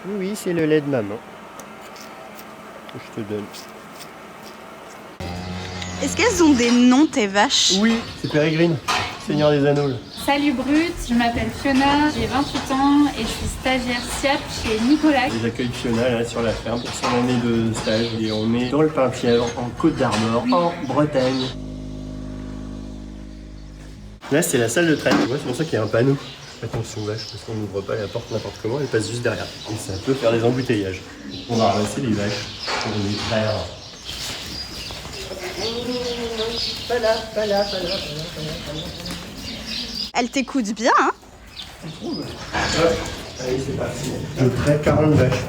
Oui, c'est le lait de maman que je te donne. Est-ce qu'elles ont des noms, tes vaches? Oui, c'est Pérégrine, Seigneur des Anneaux. Salut Brut, je m'appelle Fiona, j'ai 28 ans et je suis stagiaire SIAP chez Nicolas. J'accueille Fiona là sur la ferme pour son année de stage et on est dans le Penthièvre, en Côte d'Armor, en Bretagne. Là c'est la salle de traite, tu vois, c'est pour ça qu'il y a un panneau. Attention vache, parce qu'on n'ouvre pas la porte n'importe comment, elle passe juste derrière. Et ça peut faire des embouteillages. On va ramasser les vaches pour les traire. Elles t'écoutent bien, hein? Tu trouves? Ouais. Allez, c'est parti. Je traite 40 vaches.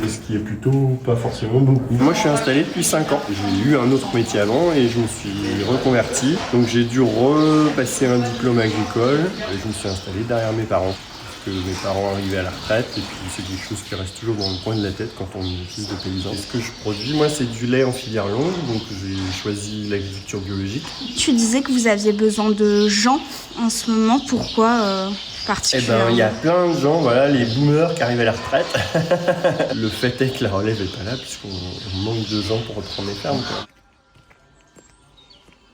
Et ce qui est plutôt pas forcément beaucoup. Moi je suis installé depuis 5 ans. J'ai eu un autre métier avant et je me suis reconverti. Donc j'ai dû repasser un diplôme agricole et je me suis installé derrière mes parents. Parce que mes parents arrivaient à la retraite et puis c'est quelque chose qui reste toujours dans le coin de la tête quand on est fils de paysan. Et ce que je produis, moi c'est du lait en filière longue, donc j'ai choisi l'agriculture biologique. Tu disais que vous aviez besoin de gens en ce moment, pourquoi Eh particulièrement? ben, il y a plein de gens, voilà, les boomers qui arrivent à la retraite. Le fait est que la relève est pas là puisqu'on manque de gens pour reprendre les fermes, quoi.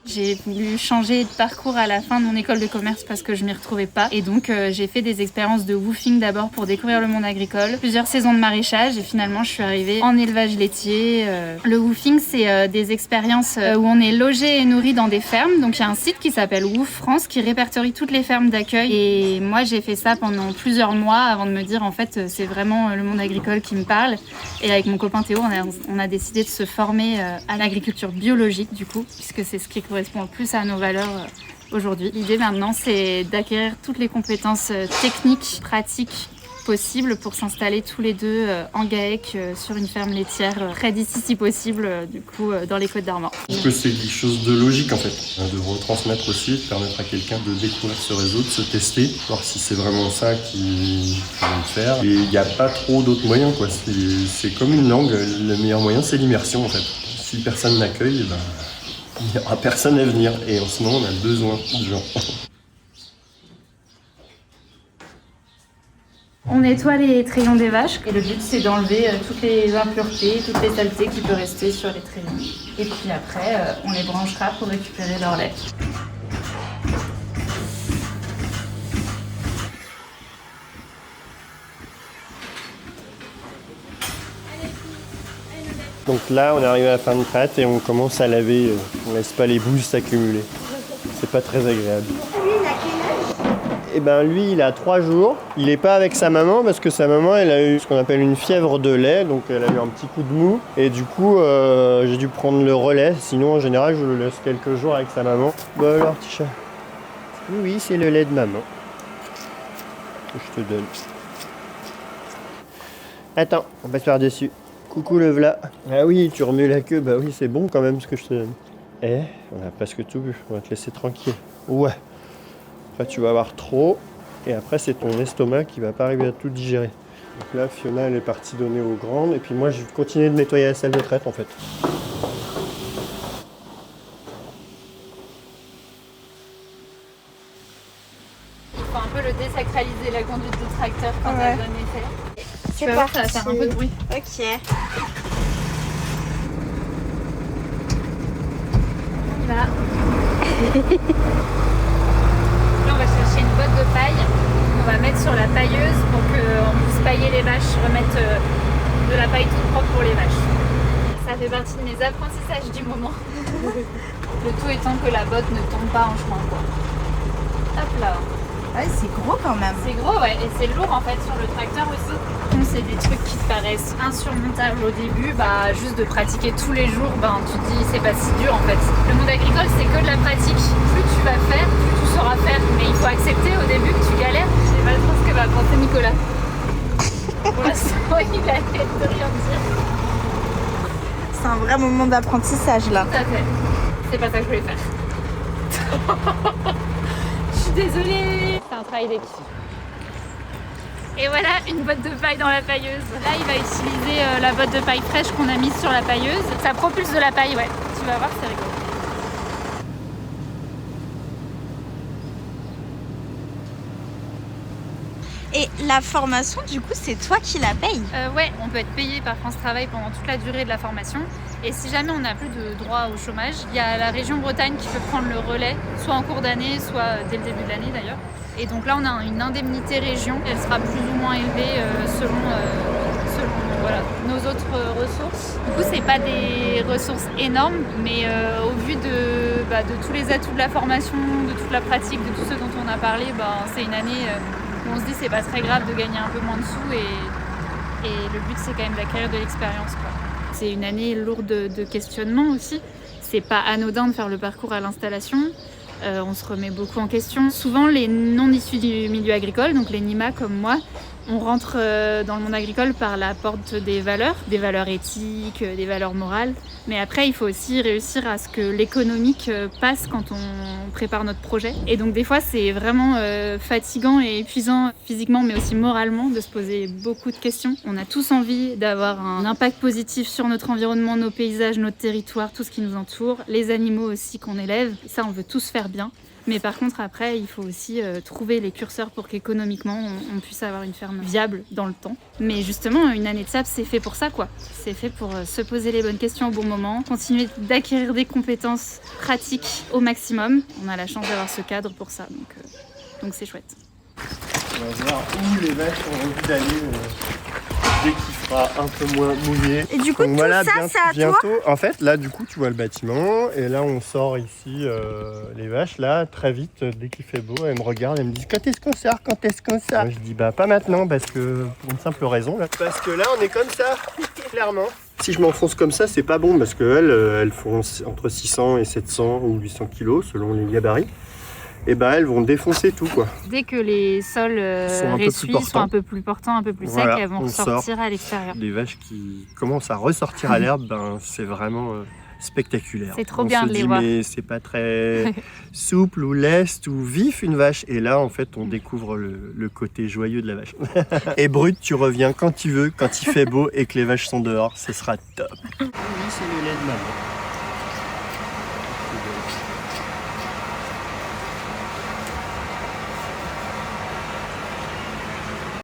J'ai voulu changer de parcours à la fin de mon école de commerce parce que je m'y retrouvais pas. Et donc j'ai fait des expériences de woofing d'abord pour découvrir le monde agricole, plusieurs saisons de maraîchage et finalement je suis arrivée en élevage laitier. Le woofing c'est des expériences où on est logé et nourri dans des fermes. Donc il y a un site qui s'appelle Woof France qui répertorie toutes les fermes d'accueil. Et moi j'ai fait ça pendant plusieurs mois avant de me dire en fait c'est vraiment le monde agricole qui me parle. Et avec mon copain Théo on a décidé de se former à l'agriculture biologique du coup, puisque c'est ce qui correspond le plus à nos valeurs aujourd'hui. L'idée maintenant, c'est d'acquérir toutes les compétences techniques, pratiques possibles pour s'installer tous les deux en GAEC sur une ferme laitière près d'ici si possible, du coup dans les Côtes d'Armor. Je trouve que c'est quelque chose de logique en fait, de retransmettre aussi, de permettre à quelqu'un de découvrir ce réseau, de se tester, voir si c'est vraiment ça qu'il faut faire. Et il n'y a pas trop d'autres moyens, quoi. C'est comme une langue, le meilleur moyen c'est l'immersion en fait. Si personne n'accueille, ben, il n'y aura personne à venir et en ce moment on a besoin de gens. On nettoie les trayons des vaches et le but c'est d'enlever toutes les impuretés, toutes les saletés qui peuvent rester sur les trayons. Et puis après, on les branchera pour récupérer leur lait. Donc là on est arrivé à la fin de traite et on commence à laver, on laisse pas les bouses s'accumuler. C'est pas très agréable. Et ben lui il a 3 jours, il est pas avec sa maman parce que sa maman elle a eu ce qu'on appelle une fièvre de lait, donc elle a eu un petit coup de mou et du coup j'ai dû prendre le relais, sinon en général je le laisse quelques jours avec sa maman. Bah alors petit chat. Oui c'est le lait de maman que je te donne. Attends, on passe par dessus. Coucou le v'là. Ah oui tu remues la queue, bah oui c'est bon quand même ce que je te donne. Eh, on a presque tout bu, on va te laisser tranquille. Ouais. Après tu vas avoir trop et après c'est ton estomac qui va pas arriver à tout digérer. Donc là Fiona elle est partie donner aux grandes et puis moi je vais continuer de nettoyer la salle de traite en fait. Il faut un peu le désacraliser la conduite de tracteur quand elle a jamais fait. Tu vas voir, ça va faire un peu de bruit. Ok. On y va. Là, on va chercher une botte de paille. On va mettre sur la pailleuse pour qu'on puisse pailler les vaches, remettre de la paille toute propre pour les vaches. Ça fait partie de mes apprentissages du moment. Le tout étant que la botte ne tombe pas en chemin, quoi. Hop là. Ouais, c'est gros quand même. C'est gros, ouais, et c'est lourd en fait sur le tracteur aussi. C'est des trucs qui te paraissent insurmontables au début, bah juste de pratiquer tous les jours, ben tu te dis c'est pas si dur en fait. Le monde agricole c'est que de la pratique. Plus tu vas faire, plus tu sauras faire. Mais il faut accepter au début que tu galères. Je sais pas trop ce que va penser Nicolas. Pour l'instant il a l'air de rien dire. C'est un vrai moment d'apprentissage là. Tout à fait. C'est pas ça que je voulais faire. Je suis désolée. C'est un travail d'équipe. Et voilà, une botte de paille dans la pailleuse. Là, il va utiliser la botte de paille fraîche qu'on a mise sur la pailleuse. Ça propulse de la paille, ouais. Tu vas voir, c'est rigolo. Et la formation, du coup, c'est toi qui la payes? Ouais, on peut être payé par France Travail pendant toute la durée de la formation. Et si jamais on n'a plus de droit au chômage, il y a la région Bretagne qui peut prendre le relais, soit en cours d'année, soit dès le début de l'année d'ailleurs. Et donc là, on a une indemnité région. Elle sera plus ou moins élevée selon voilà, nos autres ressources. Du coup, c'est pas des ressources énormes, mais au vu de tous les atouts de la formation, de toute la pratique, de tout ce dont on a parlé, c'est une année où on se dit c'est pas très grave de gagner un peu moins de sous et le but c'est quand même d'acquérir de l'expérience, quoi. C'est une année lourde de questionnements aussi. C'est pas anodin de faire le parcours à l'installation. On se remet beaucoup en question. Souvent, les non issus du milieu agricole, donc les NIMA comme moi, on rentre dans le monde agricole par la porte des valeurs éthiques, des valeurs morales. Mais après, il faut aussi réussir à ce que l'économique passe quand on prépare notre projet. Et donc des fois, c'est vraiment fatigant et épuisant physiquement, mais aussi moralement, de se poser beaucoup de questions. On a tous envie d'avoir un impact positif sur notre environnement, nos paysages, notre territoire, tout ce qui nous entoure, les animaux aussi qu'on élève. Ça, on veut tous faire bien. Mais par contre, après, il faut aussi trouver les curseurs pour qu'économiquement, on puisse avoir une ferme viable dans le temps. Mais justement, une année de SAP, c'est fait pour ça, quoi. C'est fait pour se poser les bonnes questions au bon moment, continuer d'acquérir des compétences pratiques au maximum. On a la chance d'avoir ce cadre pour ça, donc c'est chouette. On va voir où les vaches ont envie d'aller dès qu'il fera un peu moins mouillé. Et du coup, donc, tout ça, c'est à bientôt, toi? En fait, là, du coup, tu vois le bâtiment. Et là, on sort ici les vaches. Là, très vite, dès qu'il fait beau, elles me regardent. Elles me disent, quand est-ce qu'on sort? Quand est-ce qu'on sort? Moi, je dis, pas maintenant, parce que pour une simple raison. Là. Parce que là, on est comme ça, clairement. Si je m'enfonce comme ça, c'est pas bon, parce qu'elles, elles font entre 600 et 700 ou 800 kilos, selon les gabarits. Et elles vont défoncer tout, quoi. Dès que les sols ressuis sont un peu plus portants, un peu plus secs, elles vont ressortir à l'extérieur. Les vaches qui commencent à ressortir à l'herbe, c'est vraiment spectaculaire. C'est trop bien de les voir. Mais c'est pas très souple ou leste ou vif une vache. Et là, en fait, on découvre le côté joyeux de la vache. Et brut, tu reviens quand tu veux, quand il fait beau et que les vaches sont dehors, ce sera top. Oui, c'est le lait de maman.